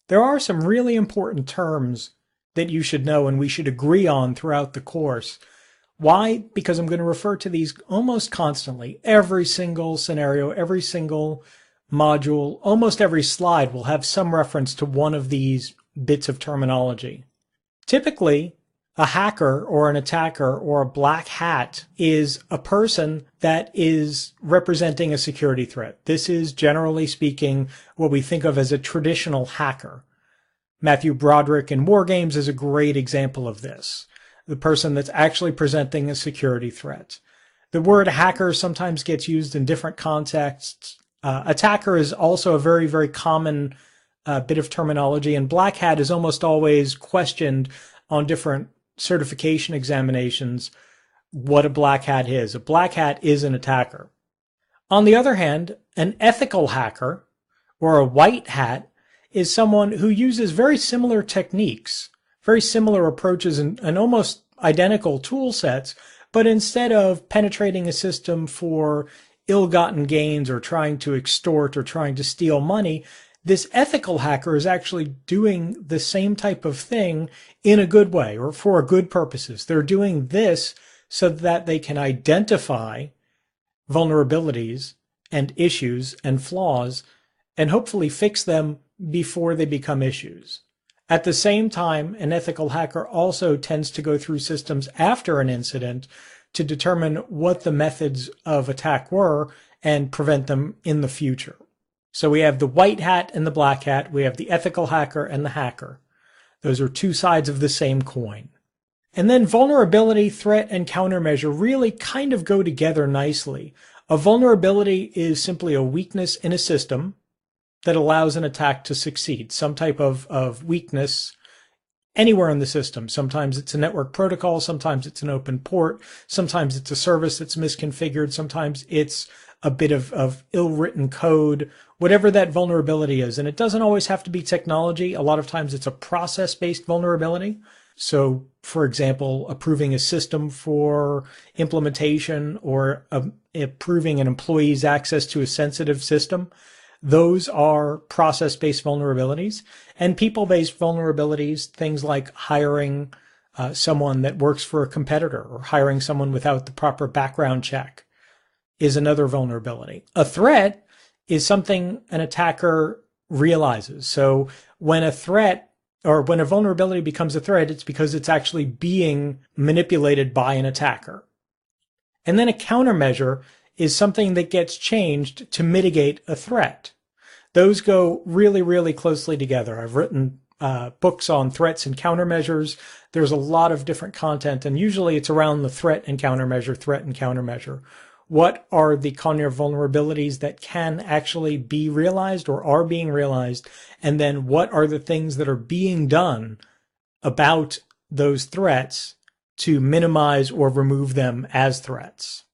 There are some really important terms that you should know and we should agree on throughout the course. Why? Because I'm going to refer to these almost constantly. Every single scenario, every single module, almost every slide will have some reference to one of these bits of terminology. Typically, a hacker or an attacker or a black hat is a person that is representing a security threat. This is, generally speaking, what we think of as a traditional hacker. Matthew Broderick in War Games is a great example of this. The person that's actually presenting a security threat. The word hacker sometimes gets used in different contexts. Attacker is also a very, very common bit of terminology, and black hat is almost always questioned on different certification examinations what a black hat is. A black hat is an attacker. On the other hand, an ethical hacker or a white hat is someone who uses very similar techniques, very similar approaches and almost identical tool sets, but instead of penetrating a system for ill-gotten gains or trying to extort or trying to steal money, this ethical hacker is actually doing the same type of thing in a good way or for good purposes. They're doing this so that they can identify vulnerabilities and issues and flaws and hopefully fix them before they become issues. At the same time, an ethical hacker also tends to go through systems after an incident to determine what the methods of attack were and prevent them in the future. So we have the white hat and the black hat. We have the ethical hacker and the hacker. Those are two sides of the same coin. And then vulnerability, threat, and countermeasure really kind of go together nicely. A vulnerability is simply a weakness in a system that allows an attack to succeed, some type of weakness anywhere in the system. Sometimes it's a network protocol, sometimes it's an open port, sometimes it's a service that's misconfigured, sometimes it's a bit of ill-written code, whatever that vulnerability is. And it doesn't always have to be technology. A lot of times it's a process-based vulnerability. So, for example, approving a system for implementation or approving an employee's access to a sensitive system. Those are process-based vulnerabilities. And people-based vulnerabilities, things like hiring someone that works for a competitor or hiring someone without the proper background check is another vulnerability. A threat is something an attacker realizes. So when a threat or when a vulnerability becomes a threat, it's because it's actually being manipulated by an attacker. And then a countermeasure is something that gets changed to mitigate a threat. Those go really, really closely together. I've written books on threats and countermeasures. There's a lot of different content, and usually it's around the threat and countermeasure. What are the kind of vulnerabilities that can actually be realized or are being realized? And then what are the things that are being done about those threats to minimize or remove them as threats?